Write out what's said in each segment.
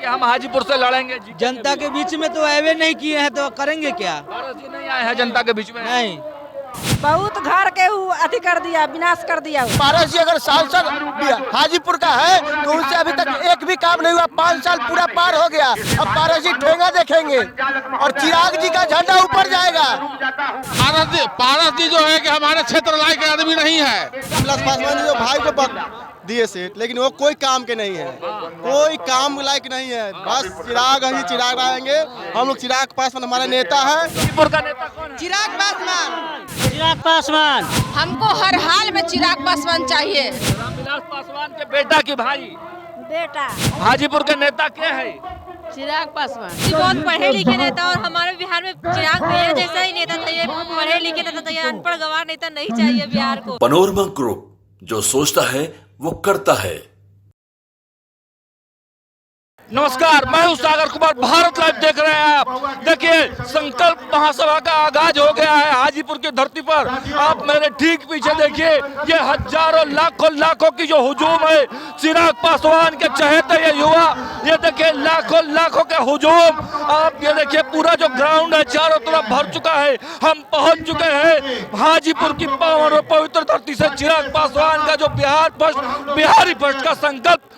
कि हम हाजीपुर से लड़ेंगे जनता के बीच में तो अवे नहीं किए हैं तो करेंगे क्या? पारस जी नहीं आए हैं जनता के बीच में। नहीं, बहुत घर के अति कर दिया, विनाश कर दिया। पारस जी अगर सांसद हाजीपुर का है तो उनसे अभी तक एक भी काम नहीं हुआ। 5 साल पूरा पार हो गया, अब पारस जी ठेंगा देखेंगे और चिराग जी का झंडा ऊपर जाएगा। पारस जी जो है कि हमारे क्षेत्र लायक आदमी नहीं है। रामविलास पासवान जी जो भाई को दिए सेठ, लेकिन वो कोई काम के नहीं है, कोई काम लायक नहीं है। बस चिराग ही चिराग आएंगे। हम लोग चिराग पासवान हमारा नेता है। हाजीपुर का नेता कौन है? चिराग पासवान। चिराग पासवान। हमको हर हाल में चिराग पासवान चाहिए। रामविलास पासवान के बेटा की भाई बेटा हाजीपुर के नेता क्या है? चिराग पासवान बहुत पढ़े लिखे नेता, और हमारे बिहार में चिराग भैया जैसा ही नेता चाहिए। पढ़े लिखे नेता चाहिए, अनपढ़ गवार नेता नहीं चाहिए बिहार को। पनोरमा ग्रुप, जो सोचता है वो करता है। नमस्कार, मैं हूं सागर कुमार। भारत लाइव देख रहे हैं आप। देखिए, संकल्प महासभा का आगाज हो गया है हाजीपुर की धरती पर। आप मेरे ठीक पीछे देखिए, ये हजारों लाखों की जो हुजूम है चिराग पासवान के चहेते ये युवा, ये देखिए लाखों के हुजूम। आप ये देखिए, पूरा जो ग्राउंड है चारों तरफ भर चुका है। हम पहुंच चुके हैं हाजीपुर की पावन और पवित्र धरती से। चिराग पासवान का जो बिहारी फर्स्ट का संकल्प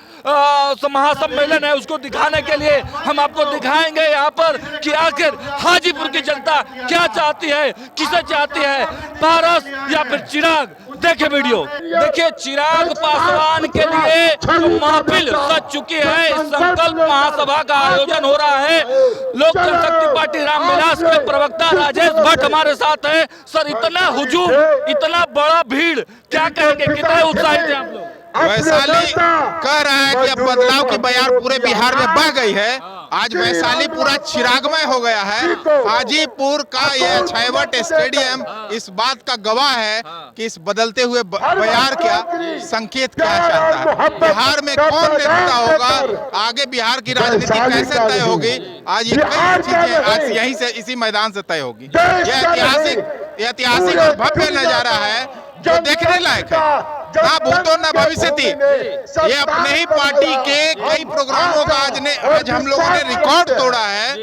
महासम्मेलन है, उसको दिखाने के लिए हम आपको दिखाएंगे यहाँ पर कि आखिर हाजीपुर की जनता क्या चाहती है, किसे चाहती है, पारस या फिर चिराग। देखिए वीडियो, देखिए चिराग पासवान के लिए जो महफिल सज चुकी है। इस संकल्प महासभा का आयोजन हो रहा है। लोक जनशक्ति पार्टी रामविलास के प्रवक्ता राजेश भट्ट हमारे साथ है। सर, इतना हुजूम, इतना बड़ा भीड़, क्या कहेंगे, कितने उत्साहित हैं आप लोग? वैशाली कह रहा है कि अब बदलाव की बयार पूरे बिहार में बह गई है। आज वैशाली पूरा चिरागमय हो गया है। हाजीपुर का यह छैवट स्टेडियम इस बात का गवाह है कि इस बदलते हुए बयार क्या संकेत क्या चाहता है। बिहार में कौन नेता होगा, आगे बिहार की राजनीति कैसे तय होगी, आज ये कई चीजें आज यहीं से इसी मैदान से तय होगी। यह ऐतिहासिक और भव्य नजारा है जो देखने लायक है। ना भूतो ना भविष्य थी। ये अपने ही पार्टी के कई प्रोग्रामों का आज हम लोगों ने रिकॉर्ड तोड़ा है,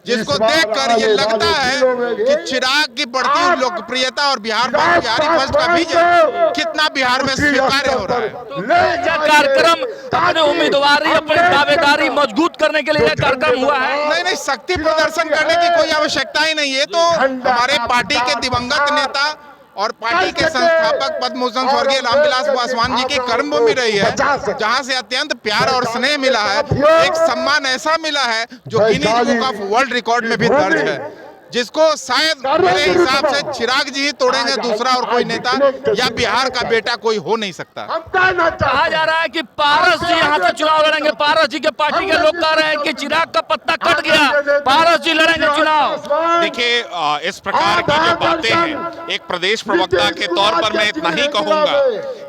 जिसको देखकर ये लगता है कि चिराग की बढ़ती हुई लोकप्रियता और बिहारी फर्स्ट का विजय कितना बिहार में स्वीकार्य हो रहा है। यह कार्यक्रम अपने उम्मीदवारी, अपनी दावेदारी मजबूत करने के लिए यह कार्यक्रम हुआ है। नहीं, शक्ति प्रदर्शन करने की कोई आवश्यकता ही नहीं है। तो हमारे पार्टी के दिवंगत नेता और पार्टी के संस्थापक पद्मभूषण स्वर्गीय रामविलास पासवान जी की कर्मभूमि रही है, जहां से अत्यंत प्यार और स्नेह मिला है। एक सम्मान ऐसा मिला है जो Guinness book of world record में भी दर्ज है, जिसको शायद मेरे हिसाब से चिराग जी ही तोड़ेंगे। दूसरा और कोई नेता या बिहार का बेटा कोई हो नहीं सकता। कहा जा रहा है कि पारस जी यहाँ से चुनाव लड़ेंगे। पारस जी के पार्टी के लोग कह रहे हैं कि चिराग का पत्ता कट गया, पारस जी लड़ेंगे चुनाव। देखिए, इस प्रकार की जो बातें हैं, एक प्रदेश प्रवक्ता के तौर पर मैं इतना ही कहूंगा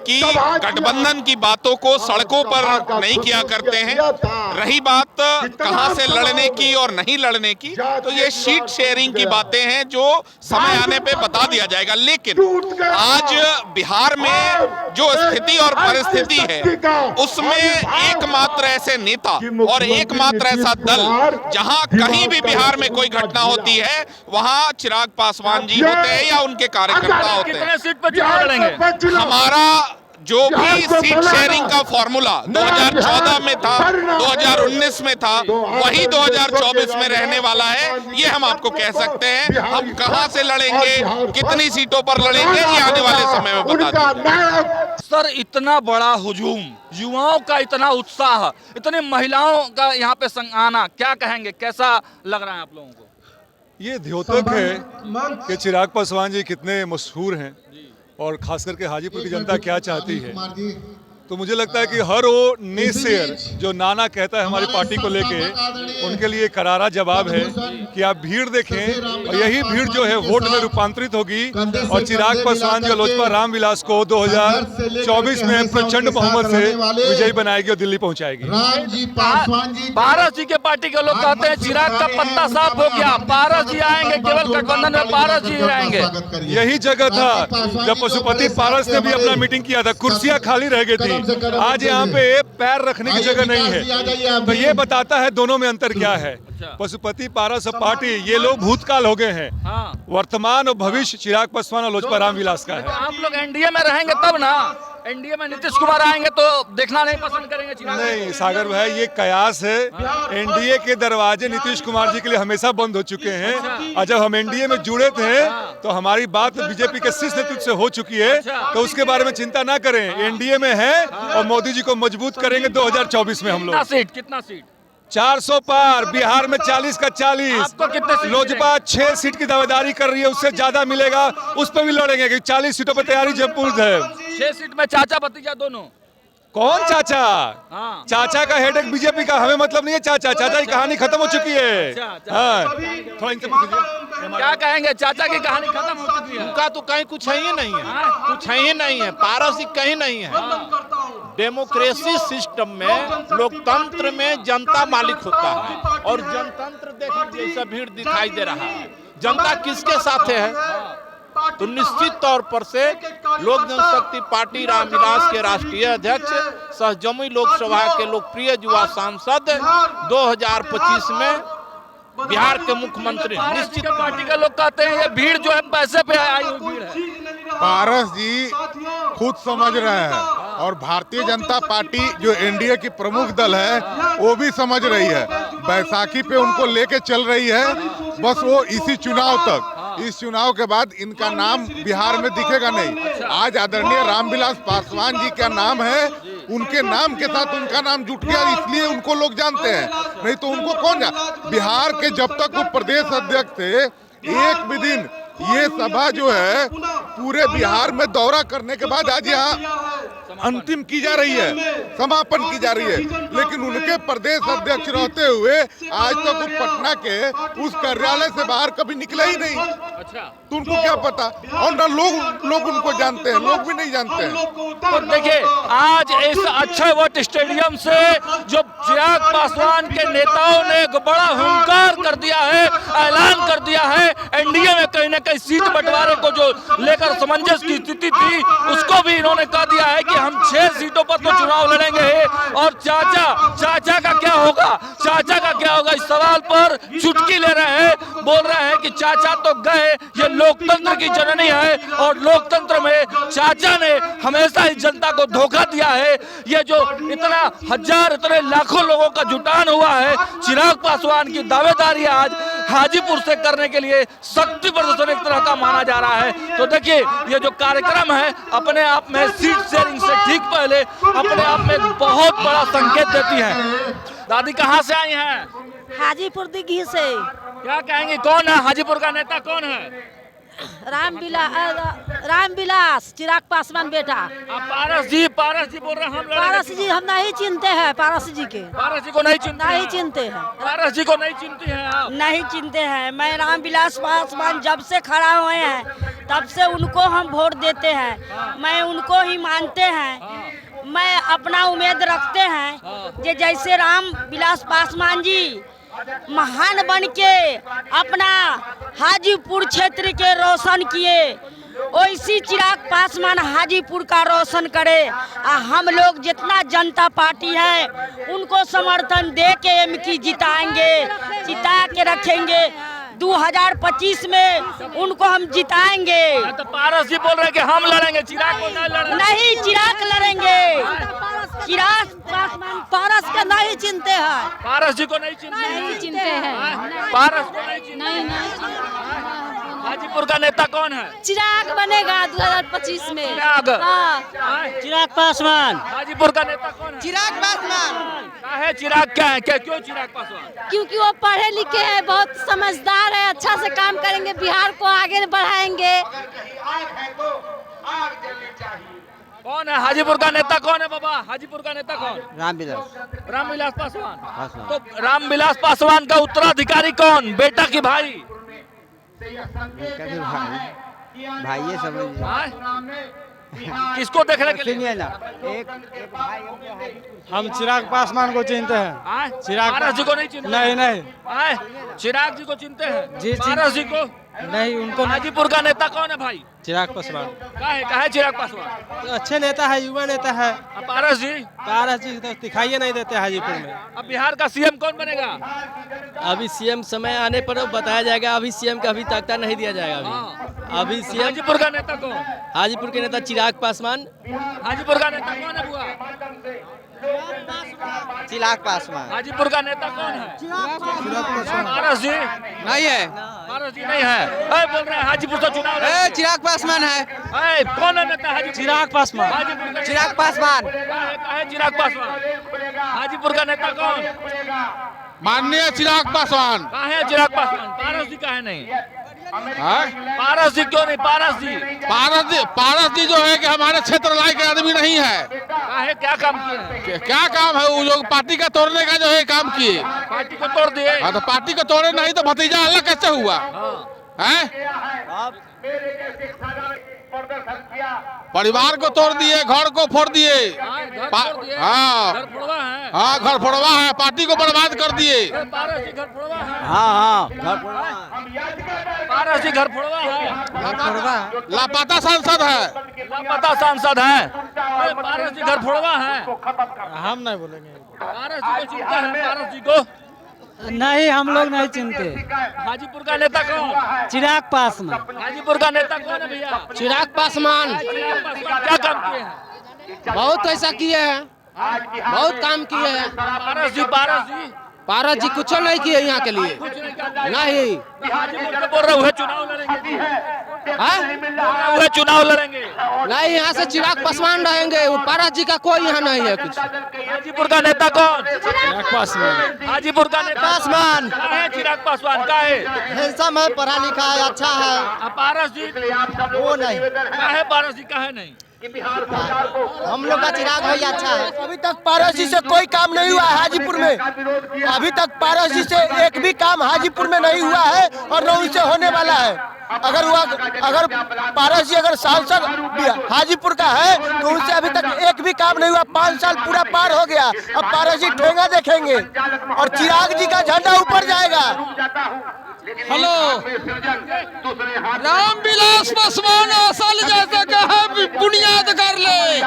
कि गठबंधन की बातों को सड़कों पर नहीं किया करते हैं। रही बात कहां से लड़ने की और नहीं लड़ने की, तो ये सीट शेयरिंग की बातें हैं जो समय आने पे बता दिया जाएगा। लेकिन आज बिहार में जो स्थिति और परिस्थिति है, उसमें एकमात्र ऐसे नेता और एकमात्र ऐसा दल जहां कहीं भी बिहार में कोई घटना होती है, वहां चिराग पासवान जी होते हैं या उनके कार्यकर्ता होते हैं। कितने सीट पर चुनाव लड़ेंगे? हमारा जो भी सीट शेयरिंग का फॉर्मूला 2014 में था, 2019 में था, वही 2024 में रहने वाला है। ये हम आपको कह सकते हैं। हम कहां से लड़ेंगे, कितनी सीटों पर लड़ेंगे, ये आने वाले समय में बता देंगे। सर, इतना बड़ा हुजूम, युवाओं का इतना उत्साह, इतनी महिलाओं का यहाँ पे आना, क्या कहेंगे, कैसा लग रहा है आप लोगों को? ये द्योतक है कि चिराग पासवान जी कितने मशहूर हैं और खास करके हाजीपुर की जनता क्या चाहती है। तो मुझे लगता है कि हर वो नेसेयर जो नाना कहता है हमारी पार्टी को लेके, उनके लिए करारा जवाब है कि आप भीड़ देखें और यही भीड़ जो है वोट में रूपांतरित होगी और चिराग पासवान जो लोजपा रामविलास को 2024 में प्रचंड बहुमत से विजयी बनाएगी और दिल्ली पहुंचाएगी। पारस जी के पार्टी के लोग कहते हैं चिराग का पत्ता साफ हो गया, पारस जी आएंगे, केवल गठबंधन में पारस जी रहेंगे। यही जगह था जब पशुपति पारस ने भी अपना मीटिंग किया था, कुर्सियां खाली रह गई थी। नहीं। आज यहाँ पे पैर रखने की जगह नहीं है। तो ये बताता है दोनों में अंतर क्या है। पशुपति पारस और पार्टी ये लोग भूतकाल हो गए हैं। वर्तमान और भविष्य चिराग पासवान और लोजपा रामविलास का है। आप लोग एनडीए में रहेंगे तब ना, एनडीए में नीतीश कुमार आएंगे तो देखना नहीं पसंद करेंगे चिराग? नहीं सागर भाई, ये कयास है। एनडीए के दरवाजे नीतीश कुमार जी के लिए हमेशा बंद हो चुके हैं। और जब हम एनडीए में जुड़े थे तो हमारी बात बीजेपी के शीर्ष नेतृत्व से हो चुकी है, तो उसके बारे में चिंता ना करें। एनडीए में है और मोदी जी को मजबूत करेंगे 2024 में हम लोग। कितना सीट? 400 पार। बिहार में 40 का 40। आपको कितने सीट लोजपा 6 सीट की दावेदारी कर रही है, उससे ज्यादा मिलेगा, उस पर भी लड़ेंगे क्योंकि 40 सीटों पर तैयारी जमपूर है। 6 सीट में चाचा भतीजा दोनों। कौन चाचा? चाचा का हेडेक बीजेपी का, हमें मतलब नहीं है। चाचा की कहानी खत्म हो चुकी है। हाँ, थोड़ा इनसे पूछिए। क्या कहेंगे? चाचा की कहानी खत्म हो चुकी है। उनका तो कहीं कुछ है ही नहीं है, कुछ है ही नहीं है। पारस कहीं नहीं है। डेमोक्रेसी सिस्टम में, लोकतंत्र में जनता मालिक होता है और जनतंत्र देखिए जैसा भीड़ दिखाई दे रहा है। जनता किसके साथ है? तो निश्चित तौर पर से लोक जनशक्ति पार्टी रामविलास के राष्ट्रीय अध्यक्ष सह जमुई लोकसभा के लोकप्रिय युवा सांसद 2025 में बिहार के मुख्यमंत्री निश्चित। पार्टी के लोग कहते हैं ये भीड़ जो है पैसे पे आई हुई भीड़ है। पारस जी खुद समझ रहे हैं और भारतीय जनता पार्टी जो एनडीए की प्रमुख दल है वो भी समझ रही है। बैसाखी पे उनको लेके चल रही है, बस वो इसी चुनाव तक। इस चुनाव के बाद इनका नाम बिहार में दिखेगा नहीं। आज आदरणीय रामविलास पासवान जी का नाम है, उनके नाम के साथ उनका नाम जुट गया, इसलिए उनको लोग जानते हैं, नहीं तो उनको कौन जान। बिहार के जब तक वो प्रदेश अध्यक्ष थे, एक भी दिन ये सभा जो है पूरे बिहार में दौरा करने के बाद आज यहाँ अंतिम की जा रही है, समापन की जा रही है। लेकिन उनके प्रदेश अध्यक्ष रहते हुए आज तक वो पटना के उस कार्यालय से बाहर कभी निकले ही नहीं। तो उनको क्या पता? और ना लोग उनको जानते हैं, लोग भी नहीं जानते हैं। तो देखिए आज इस अक्षयवट स्टेडियम से जो चिराग पासवान के नेताओं ने एक बड़ा हुंकार कर दिया है, ऐलान कर दिया है। एनडीए में कहीं ना कहीं सीट बंटवारे को जो लेकर समंजस की स्थिति थी, उसको भी इन्होंने कह दिया है कि हम 6 सीटों पर तो चुनाव लड़ेंगे। और चाचा का क्या होगा? चाचा का क्या होगा? इस सवाल पर चुटकी ले रहे हैं, बोल रहे हैं कि चाचा तो गए, ये लोकतंत्र की जननी है और लोकतंत्र में चाचा ने हमेशा ही जनता को धोखा दिया है। ये जो इतने लाखों लोगों का जुटान हुआ है, चिराग पासवान की दावेदारी आज हाजीपुर से करने के लिए शक्ति प्रदर्शन एक तरह का माना जा रहा है। तो देखिए ये जो कार्यक्रम है अपने आप में सीट शेयरिंग से ठीक पहले अपने आप में बहुत बड़ा संकेत देती है। दादी कहाँ से आई हैं? हाजीपुर दिघी से। क्या कहेंगे, कौन है हाजीपुर का नेता? कौन है? रामविलास चिराग पासवान बेटा। आप पारस जी बोल रहे हैं। हम पारस जी हम नहीं चिनते हैं। पारस जी को नहीं चिनते हैं। पारस जी को नहीं चिनती हैं आप? नहीं चिनते हैं। मैं रामविलास पासवान जब से खड़ा हुए हैं तब से उनको हम वोट देते हैं। मैं उनको ही मानते हैं। मैं अपना उम्मीद रखते हैं कि जैसे रामविलास पासवान जी महान बन के अपना हाजीपुर क्षेत्र के रोशन किए, वैसी चिराग पासवान हाजीपुर का रोशन करे। हम लोग जितना जनता पार्टी है उनको समर्थन दे के एमकी जिताएंगे, जिता के रखेंगे। 2025 में उनको हम जिताएंगे। तो पारस जी बोल रहे हैं कि हम लड़ेंगे, चिराग को नहीं लड़ेंगे। नहीं, चिराग लड़ेंगे। चिराग पारस के नहीं चिनते हैं। पारस जी को नहीं चिनते हैं। पारस को नहीं चिनते। हाजीपुर का नेता कौन है? चिराग बनेगा 2025 में। चिराग पासवान। हाजीपुर का नेता कौन है? चिराग पासवान। है चिराग क्या है? क्यों चिराग पासवान? क्योंकि वो पढ़े लिखे हैं, बहुत समझदार है, अच्छा से काम करेंगे, बिहार को आगे बढ़ाएंगे। कौन है हाजीपुर का नेता? कौन है बाबा हाजीपुर का नेता? कौन? रामविलास पासवान। तो रामविलास पासवान का उत्तराधिकारी कौन? बेटा की भाई? भाई समझ किसको देखने के लिए? हम चिराग पासवान को चिनते हैं। चिराग पारस जी को नहीं चिनते? नहीं। चिराग जी को चिनते हैं? जी, पारस जी को? नहीं उनको हाजीपुर का नेता कौन है भाई? चिराग पासवान काहे चिराग पासवान? अच्छे नेता है, युवा नेता है। अब पारस जी तो दिखाई नहीं देते हाजीपुर में। अब बिहार का सीएम कौन बनेगा? अभी सीएम समय आने पर बताया जाएगा, अभी सीएम का अभी तख्ता नहीं दिया जाएगा। अभी सीएम हाजीपुर का नेता कौन? हाजीपुर के नेता चिराग पासवान। हाजीपुर का नेता कौन है बुआ? चिराग पासवान। हाजीपुर का नेता कौन है? पारस जी नहीं है, पारस जी नहीं है। बोल रहे हैं हाजीपुर से चुनाव लड़ेंगे। चिराग पासवान है। कौन है नेता हाजीपुर? चिराग पासवान। हाजीपुर का चिराग पासवान। काहे चिराग पासवान? हाजीपुर का नेता कौन? माननीय चिराग पासवान। काहे चिराग पासवान? पारस जी काहे नहीं? पारस जी क्यों नहीं? पारस जी जो है कि हमारे क्षेत्र लायक आदमी नहीं है। काहे क्या काम किए हैं? क्या काम है वो जो पार्टी का तोड़ने का जो है काम किए। पार्टी को तोड़ दिए। हाँ तो पार्टी को तोड़े नहीं तो भतीजा अलग कैसे हुआ है? परिवार को तोड़ दिए, घर को फोड़ दिए। हाँ हाँ घर फोड़वा है, पार्टी को बर्बाद कर दिए। पारस जी घर फोड़वा है। हाँ पारस जी घर फोड़वा है। लापता सांसद है। लापता सांसद है। पारस जी घर फोड़वा है। हम नहीं बोलेंगे। पारस जी को चिंता है? पारस जी को नहीं, हम लोग नहीं चिंते। हाजीपुर का नेता कौन? चिराग पासवान। हाजीपुर का नेता कौन है भैया? चिराग पासवान। क्या काम किए हैं? बहुत ऐसा किए हैं, बहुत काम किए हैं। पारस जी पारस जी कुछ नहीं किए यहाँ के लिए। कुछ नहीं करता। नहीं। हाजीपुर के बोल रहे हुए चुनाव लड़ेंगे। हुए चुनाव लड़ेंगे। नहीं, यहाँ से चिराग पासवान रहेंगे। पारस जी का कोई यहाँ नहीं है कुछ। हाजीपुर का नेता कौन? चिराग पासवान। हाजीपुर का नेता पासवान। काहे चिराग पासवान? काहे? हैंडसम है, पढ़ा लिखा है, अच्छा है। पारस जी वो नहीं, काहे? पारस जी काहे नहीं? हम लोग का चिराग भैया अच्छा है। अभी तक पारस जी से कोई काम नहीं हुआ है हाजीपुर में। अभी तक पारस जी से एक भी काम हाजीपुर में नहीं हुआ है और न उनसे होने वाला है। अगर पारस जी अगर सांसद हाजीपुर का है तो उनसे अभी तक एक भी काम नहीं हुआ। 5 साल पूरा पार हो गया। अब पारस जी ठेंगा देखेंगे और चिराग जी का झंडा ऊपर जाएगा। हेलो, रामविलास पासवान असल जैसे कहे बुनियाद कर ले,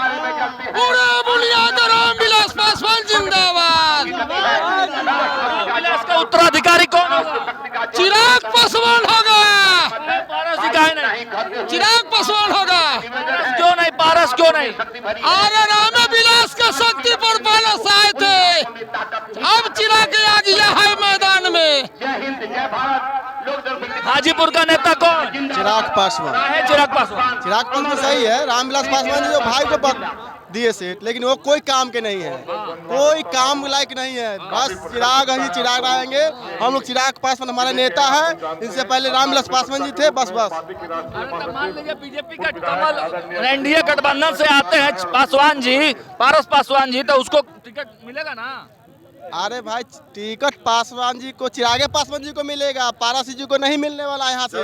पूरा बुनियाद रामविलास पासवान जिंदाबाद। रामविलास का उत्तराधिकारी कौन होगा? चिराग पासवान होगा। पारस जी काहे नहीं? चिराग पासवान होगा। क्यों नहीं? पारस क्यों नहीं? अरे रामविलास के शक्ति पर पारस आए थे, अब चिराग आ गया है मैदान में। हाजीपुर का नेता कौन? चिराग पासवान। काहे चिराग पासवान? चिराग पासवान सही है। रामविलास पासवान जो भाई को दिए सीट, लेकिन वो कोई काम के नहीं है, कोई काम लायक नहीं है। बस चिराग ही चिराग आएंगे। हम लोग चिराग पासवान हमारा नेता है। इनसे पहले रामविलास पासवान जी थे। बस अरे मान लीजिए बीजेपी का कमल एनडीए गठबंधन से आते हैं पासवान जी, पारस पासवान जी, तो उसको टिकट मिलेगा ना? अरे भाई टिकट पासवान जी को, चिरागे पासवान जी को मिलेगा, पारस जी को नहीं मिलने वाला यहाँ से।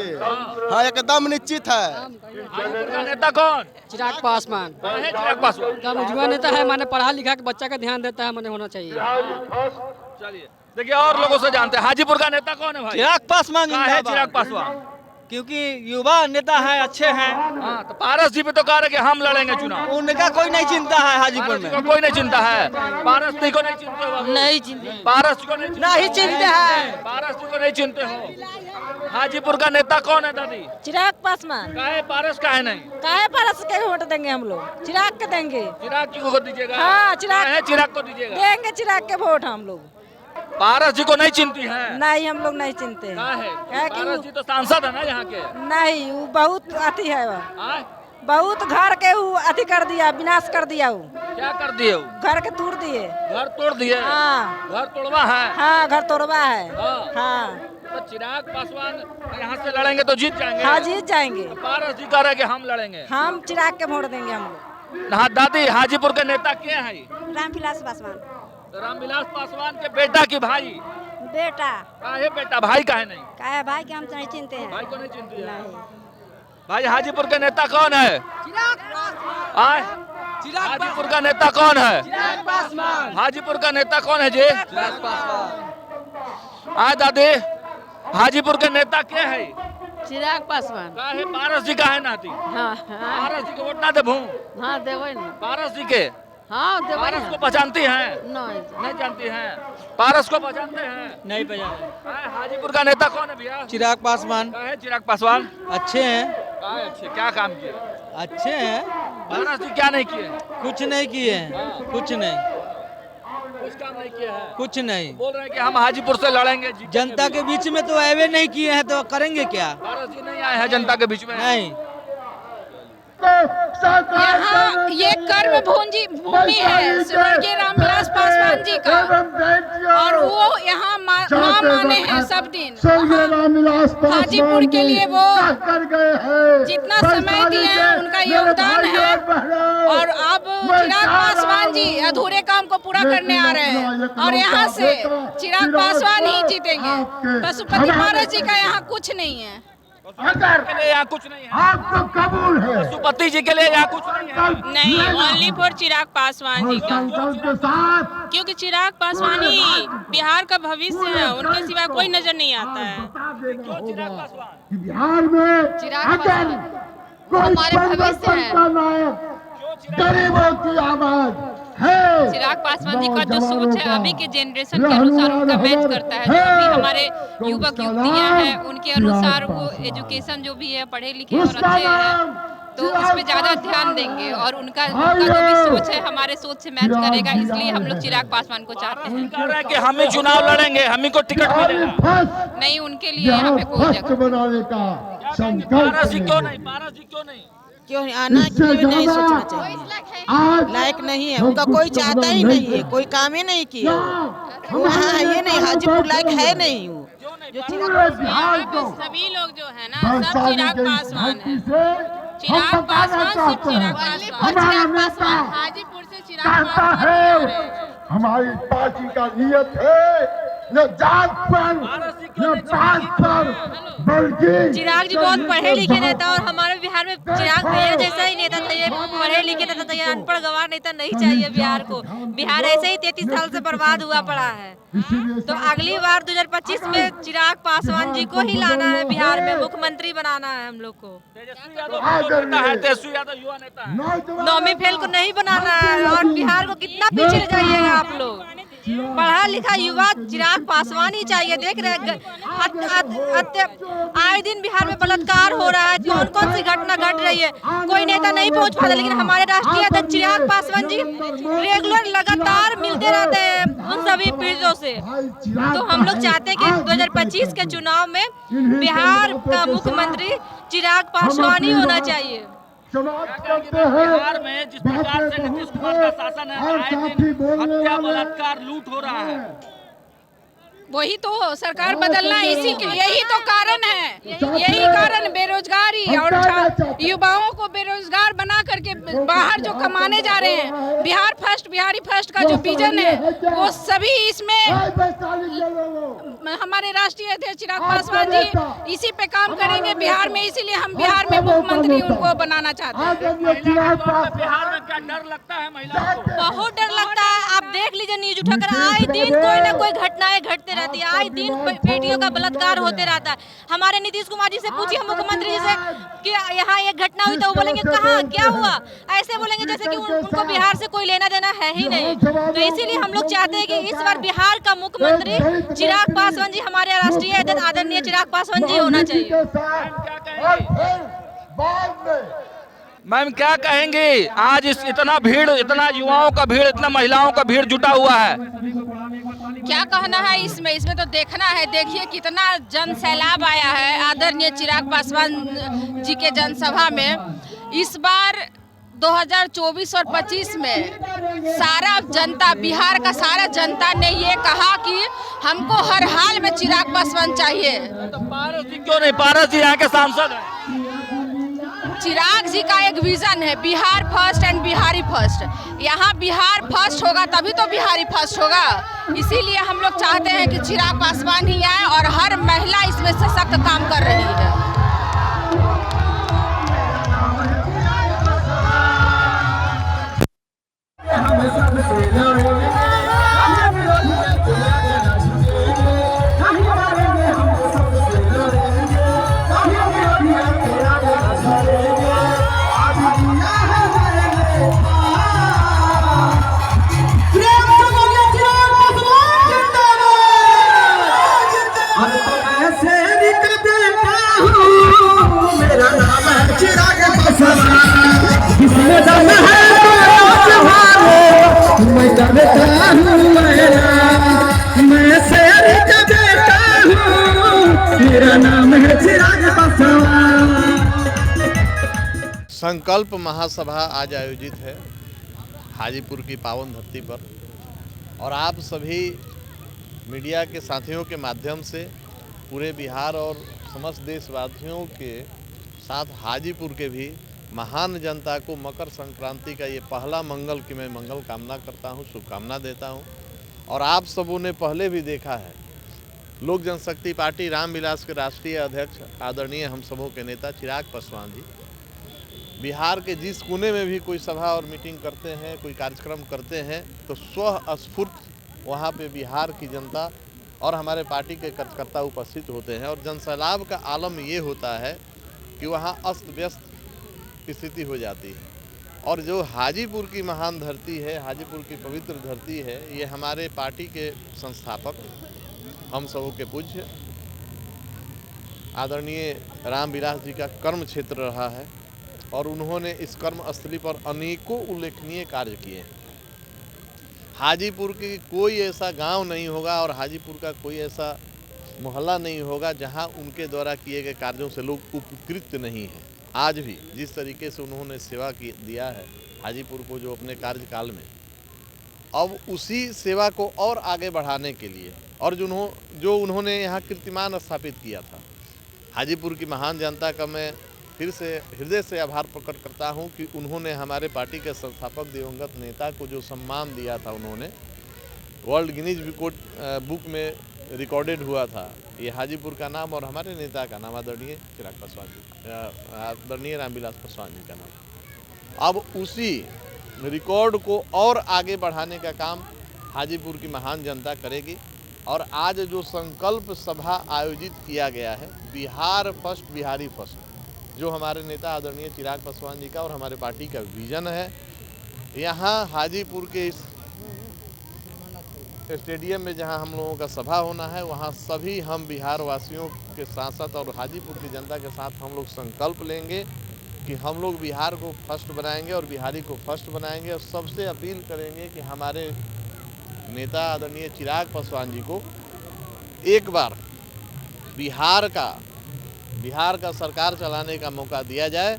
हाँ एकदम निश्चित है। हाजीपुर का नेता कौन? चिराग पासवान। काहे चिराग पासवान? युवा नेता है, माने पढ़ा लिखा के बच्चा का ध्यान देता है, माने होना चाहिए। चलिए देखिए और लोगों से जानते हैं। हाजीपुर का नेता कौन है भाई? चिराग पासवान। काहे चिराग पासवान? क्योंकि युवा नेता है, अच्छे हैं। हाँ तो पारस जी भी तो कह रहे कि हम लड़ेंगे चुनाव। उनका कोई नहीं चिंता है हाजीपुर पारस जी को कोई नहीं चिंता है। पारस जी को नहीं चिंते हो? नहीं चिंता, पारस जी को नहीं चिंते हैं। पारस जी को नहीं चिंते हो? हाजीपुर का नेता कौन है दादी? चिराग पासवान। काहे पारस काहे नहीं? काहे पारस के वोट देंगे हम लोग? चिराग के देंगे। चिराग जी को दीजिएगा? हाँ, चिराग को दीजिएगा। देंगे चिराग के वोट हम लोग। पारस जी को नहीं चिंती है? नहीं, हम लोग नहीं चिंते हैं। पारस जी तो सांसद है ना यहाँ के? नहीं, वो बहुत अति है। आए? बहुत घर के वो अति कर दिया, विनाश कर दिया। वो क्या कर दिए? घर के तोड़ दिए। घर तोड़ दिए? हाँ, घर तोड़वा है? हाँ, घर तोड़वा है। हाँ, तो चिराग पासवान यहाँ से लड़ेंगे तो जीत जाएंगे? हाँ, जीत जाएंगे। पारस जी कह रहे कि हम लड़ेंगे। हम चिराग के वोट देंगे हम लोग। हाँ दादी, हाजीपुर के नेता क्या है? रामविलास पासवान। रामविलास पासवान के बेटा की भाई? बेटा। काहे बेटा? भाई काहे नहीं? काहे भाई के हम नहीं चिंते हैं। भाई को नहीं चिंती है? भाई हाजीपुर के नेता कौन है? आए? हाजीपुर का नेता कौन है? हाजीपुर का नेता कौन है जी? आए दादी, हाजीपुर के नेता क्या है? चिराग पासवान। काहे पारस जी काहे नाती? हाँ पारस जी को वोट ना देबू? हाँ देवे ना। पारस जी के? हाँ देवे पारस को पहचानती हैं? नहीं जानती हैं। पारस को पहचानते हैं? नहीं पहचान। हाजीपुर का नेता कौन है भैया? चिराग पासवान। काहे चिराग पासवान? अच्छे हैं। काहे अच्छे, क्या काम किए? अच्छे हैं। पारस जी क्या नहीं किए? कुछ नहीं किए हैं। कुछ नहीं। कुछ काम नहीं किया है? कुछ नहीं। बोल रहे हैं कि हम हाजीपुर से लड़ेंगे। जनता के बीच में तो आए नहीं किए हैं तो करेंगे क्या? पारस जी नहीं आए हैं जनता के बीच में? नहीं। यहाँ ये कर्म भूमि है स्वर्गीय रामविलास पासवान जी का, और वो यहाँ माँ माने हैं सब दिन। हाजीपुर के लिए वो जितना समय दिए हैं उनका योगदान है, और अब चिराग पासवान जी अधूरे काम को पूरा करने आ रहे हैं, और यहाँ से चिराग पासवान ही जीतेंगे। पशुपति पारस जी का यहाँ कुछ नहीं है। के लिए यहाँ कुछ नहीं है। आपको कबूल है? पशुपति जी के लिए यहाँ कुछ नहीं है? नहीं, ओनली फॉर चिराग पासवान जी का, क्योंकि चिराग पासवान ही बिहार का भविष्य है, उनके सिवा कोई नजर नहीं आता है। क्यों चिराग पासवान? चिराग पासवान हमारे भविष्य है। गरीबों की आवाज है। चिराग पासवान जी का जो सोच है अभी के जनरेशन के अनुसार उनका मैच करता है। जो भी हमारे युवक युवतियां हैं उनके अनुसार वो एजुकेशन जो भी है, पढ़े लिखे और अच्छे हैं, तो उस पर ज्यादा ध्यान देंगे, और उनका जो भी सोच है हमारे सोच से मैच करेगा, इसलिए हम लोग चिराग पासवान को चाहते हैं। कह रहे हैं कि हम ही चुनाव लड़ेंगे, हम ही को टिकट मिलेगा। नहीं, उनके लिए यहाँ पे कोई जगह पारस जी क्यों नहीं? पारस जी क्यों नहीं? क्यों आना क्यों नहीं सोचना चाहिए? लायक नहीं है, उनका कोई चाहता ही नहीं है, कोई काम ही नहीं किया। वहाँ ये नहीं, हाजीपुर लायक है नहीं वो। जो सभी लोग जो है ना सब चिराग पासवान है। चिराग पासवान सिर्फ चिराग पासवान हाजीपुर से चिराग पासवान। हमारी पार्टी का नियत है न जात पर न पात पर, बल्कि चिराग जी बहुत पढ़े लिखे नेता, और हमारे बिहार में चिराग भैया जैसा ही नेता चाहिए, पढ़े लिखे नेता चाहिए। अनपढ़ गवार नेता नहीं चाहिए बिहार को। बिहार ऐसे ही 33 साल से बर्बाद हुआ पड़ा है। तो अगली बार 2025 में चिराग पासवान जी को ही लाना है बिहार में, मुख्यमंत्री बनाना है हम लोग को। तेजस्वी यादव युवा नेता है। नौवीं फेल को नहीं बनाना है, और बिहार को कितना पीछे ले जाइएगा आप लोग। पढ़ा लिखा युवा चिराग पासवान ही चाहिए। देख रहे आए दिन बिहार में बलात्कार हो रहा है, कौन कौन सी घटना घट रही है, कोई नेता नहीं पहुंच पाता, लेकिन हमारे राष्ट्रीय अध्यक्ष चिराग पासवान जी रेगुलर लगातार मिलते रहते हैं उन सभी पीड़ितों से। तो हम लोग चाहते हैं कि 2025 के चुनाव में बिहार का मुख्यमंत्री चिराग पासवान ही होना चाहिए। बिहार में जिस प्रकार से नीतीश कुमार का शासन है, आए दिन हत्या बलात्कार लूट हो रहा है, वही तो सरकार बदलना, इसी के यही तो कारण है। यही कारण बेरोजगारी और युवाओं को बेरोजगार बना करके बाहर जो कमाने जा रहे हैं। बिहार फर्स्ट, बिहारी फर्स्ट का जो विजन है वो सभी इसमें हमारे राष्ट्रीय अध्यक्ष चिराग पासवान जी इसी पे काम करेंगे बिहार में, इसीलिए हम बिहार में मुख्यमंत्री उनको बनाना चाहते हैं। बिहार में क्या डर लगता है महिलाओं को? बहुत डर लगता है। आप देख लीजिए न्यूज उठाकर, आए दिन कोई ना कोई घटनाएं घटते रहती है, आए दिन बेटियों का बलात्कार होते रहता है। हमारे नीतीश कुमार जी से पूछिए, मुख्यमंत्री जी से, कि यहाँ एक घटना हुई तो वो बोलेंगे कहाँ क्या हुआ, ऐसे बोलेंगे जैसे कि उनको बिहार से कोई लेना देना है ही नहीं। तो इसीलिए हम लोग चाहते हैं कि इस बार बिहार का मुख्यमंत्री चिराग पासवान जी, हमारे राष्ट्रीय अध्यक्ष आदरणीय चिराग पासवान जी होना चाहिए। मैम क्या कहेंगे? आज इस इतना भीड़, इतना युवाओं का भीड़, इतना महिलाओं का भीड़ जुटा हुआ है, क्या कहना है इसमें? इसमें तो देखना है। देखिए कितना जन सैलाब आया है आदरणीय चिराग पासवान जी के जनसभा में। इस बार 2024 और 25 में सारा जनता, बिहार का सारा जनता ने ये कहा कि हमको हर हाल में चिराग पासवान चाहिए। तो पारस जी क्यों नहीं? पारस जी यहाँ के सांसद हैं। चिराग जी का एक विजन है, Bihar first and Bihari first. यहाँ बिहार फर्स्ट होगा तभी तो बिहारी फर्स्ट होगा। इसीलिए हम लोग चाहते हैं कि चिराग पासवान ही आए, और हर महिला इसमें सशक्त काम कर रही है। का बेटा हूँ मैं शेर का बेटा हूँ, मेरा नाम है चिराग पासवान। संकल्प महासभा आज आयोजित है हाजीपुर की पावन धरती पर, और आप सभी मीडिया के साथियों के माध्यम से पूरे बिहार और समस्त देशवासियों के साथ हाजीपुर के भी महान जनता को मकर संक्रांति का ये पहला मंगल की मैं मंगल कामना करता हूँ, शुभकामना देता हूँ। और आप सबों ने पहले भी देखा है, लोक जनशक्ति पार्टी रामविलास के राष्ट्रीय अध्यक्ष आदरणीय हम सबों के नेता चिराग पासवान जी बिहार के जिस कोने में भी कोई सभा और मीटिंग करते हैं, कोई कार्यक्रम करते हैं, तो स्वस्फूर्त वहाँ पे बिहार की जनता और हमारे पार्टी के कार्यकर्ता उपस्थित होते हैं। और जनसैलाब का आलम ये होता है कि वहाँ अस्त व्यस्त स्थिति हो जाती है। और जो हाजीपुर की महान धरती है, हाजीपुर की पवित्र धरती है, ये हमारे पार्टी के संस्थापक हम सबों के पूज्य आदरणीय रामविलास जी का कर्म क्षेत्र रहा है, और उन्होंने इस कर्म स्थली पर अनेकों उल्लेखनीय कार्य किए। हाजीपुर की कोई ऐसा गांव नहीं होगा और हाजीपुर का कोई ऐसा मोहल्ला नहीं होगा जहां उनके द्वारा किए गए कार्यों से लोग उपकृत नहीं हैं। आज भी जिस तरीके से उन्होंने सेवा दिया है हाजीपुर को जो अपने कार्यकाल में, अब उसी सेवा को और आगे बढ़ाने के लिए, और जो उन्होंने यहाँ कीर्तिमान स्थापित किया था, हाजीपुर की महान जनता का मैं फिर से हृदय से आभार प्रकट करता हूँ कि उन्होंने हमारे पार्टी के संस्थापक दिवंगत नेता को जो सम्मान दिया था, उन्होंने वर्ल्ड गिनीज बुक में रिकॉर्डेड हुआ था ये हाजीपुर का नाम और हमारे नेता का नाम आदरणीय चिराग पासवान जी, आदरणीय रामविलास पासवान जी का नाम। अब उसी रिकॉर्ड को और आगे बढ़ाने का काम हाजीपुर की महान जनता करेगी। और आज जो संकल्प सभा आयोजित किया गया है, बिहार फर्स्ट बिहारी फर्स्ट, जो हमारे नेता आदरणीय चिराग पासवान जी का और हमारे पार्टी का विजन है, यहाँ हाजीपुर के इस स्टेडियम में जहां हम लोगों का सभा होना है, वहां सभी हम बिहार वासियों के साथ साथ और हाजीपुर की जनता के साथ हम लोग संकल्प लेंगे कि हम लोग बिहार को फर्स्ट बनाएंगे और बिहारी को फर्स्ट बनाएंगे। और सबसे अपील करेंगे कि हमारे नेता आदरणीय चिराग पासवान जी को एक बार बिहार का सरकार चलाने का मौका दिया जाए,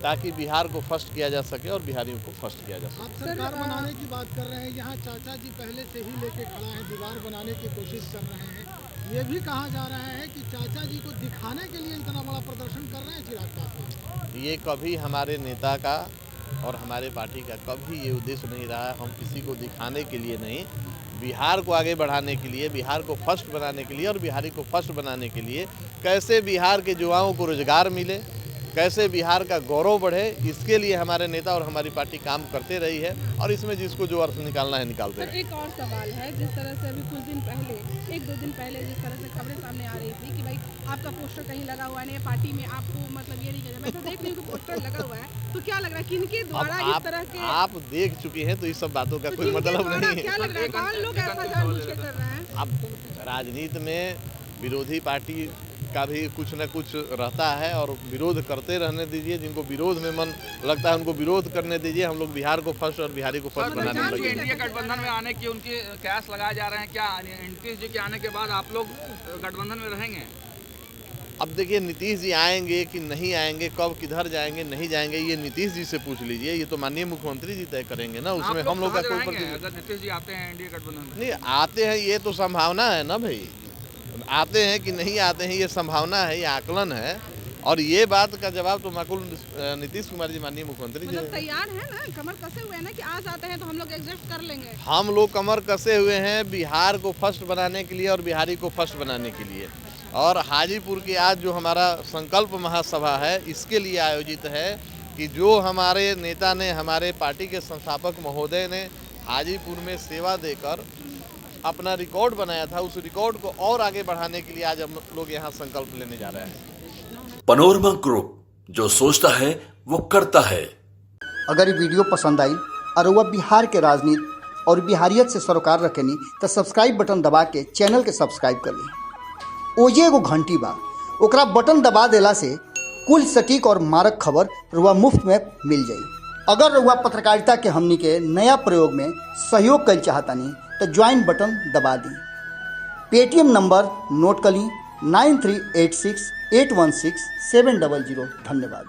ताकि बिहार को फर्स्ट किया जा सके और बिहारियों को फर्स्ट किया जा सके। आप सरकार बनाने की बात कर रहे हैं, यहाँ चाचा जी पहले से ही लेके खड़ा है, दीवार बनाने की कोशिश कर रहे हैं। ये भी कहा जा रहा है कि चाचा जी को दिखाने के लिए इतना बड़ा प्रदर्शन कर रहे हैं चिराग पासवान। ये कभी हमारे नेता का और हमारे पार्टी का कभी ये उद्देश्य नहीं रहा है। हम किसी को दिखाने के लिए नहीं, बिहार को आगे बढ़ाने के लिए, बिहार को फर्स्ट बनाने के लिए और बिहारी को फर्स्ट बनाने के लिए, कैसे बिहार के युवाओं को रोजगार मिले, कैसे बिहार का गौरव बढ़े, इसके लिए हमारे नेता और हमारी पार्टी काम करते रही है। और इसमें जिसको जो अर्थ निकालना है निकालते हैं। एक और सवाल है, जिस तरह से अभी कुछ दिन पहले, एक दो दिन पहले जिस तरह से खबरें सामने आ रही थी कि भाई आपका पोस्टर कहीं लगा हुआ है, पार्टी में आपको मतलब ये नहीं किया, मैं तो देख रही हूँ कि पोस्टर लगा हुआ है, तो क्या लग रहा है किनके द्वारा इस तरह के आप देख चुके हैं, तो इस सब बातों का कोई मतलब नहीं है। क्या लग रहा है कौन लोग ऐसा जानबूझ के कर रहे हैं? अब राजनीति में विरोधी पार्टी का भी कुछ न कुछ रहता है और विरोध करते रहने दीजिए। जिनको विरोध में मन लगता है उनको विरोध करने दीजिए। हम लोग बिहार को फर्स्ट और बिहारी को फर्स्ट बनाने लगे। इंडिया गठबंधन में आने की उनके कयास लगाए जा रहे हैं, क्या नीतीश जी के आने के बाद आप लोग गठबंधन में रहेंगे? अब देखिए, नीतीश जी आएंगे कि नहीं आएंगे, कब किधर जाएंगे नहीं जाएंगे, ये नीतीश जी से पूछ लीजिए। ये तो माननीय मुख्यमंत्री जी तय करेंगे ना, उसमें हम लोग का कोई अगर नीतीश जी आते हैं इंडिया गठबंधन में? नहीं आते हैं, ये तो संभावना है ना भाई, आते हैं कि नहीं आते हैं ये संभावना है, ये आकलन है। और ये बात का जवाब तो माकूल नीतीश कुमार जी माननीय मुख्यमंत्री जी तैयार है ना, कमर कसे हुए हैं ना कि आज आते हैं तो हम लोग एडजस्ट कर लेंगे। हम लोग कमर कसे हुए हैं बिहार को फर्स्ट बनाने के लिए और बिहारी को फर्स्ट बनाने के लिए। और हाजीपुर की आज जो हमारा संकल्प महासभा है, इसके लिए आयोजित है कि जो हमारे नेता ने, हमारे पार्टी के संस्थापक महोदय ने हाजीपुर में सेवा देकर अपना रिकॉर्ड बनाया था, उस रिकॉर्ड को और आगे बढ़ाने के लिए आज हम लोग यहाँ संकल्प लेने जा रहे हैं। पनोरमा ग्रुप, जो सोचता है वो करता है। अगर ये वीडियो पसंद आई और वह बिहार के राजनीति और बिहारियत से सरोकार रखेनी तो सब्सक्राइब बटन दबा के चैनल के सब्सक्राइब कर ली। ओजे एगो घंटी बा, ओकरा बटन दबा देला से कुल सटीक और मारक खबर रुआ मुफ्त में मिल जाई। अगर रउआ पत्रकारिता के हमनी के नया प्रयोग में सहयोग कर चाहतानी तो ज्वाइन बटन दबा दी। पेटीएम नंबर नोट कर ली 9386816700। धन्यवाद।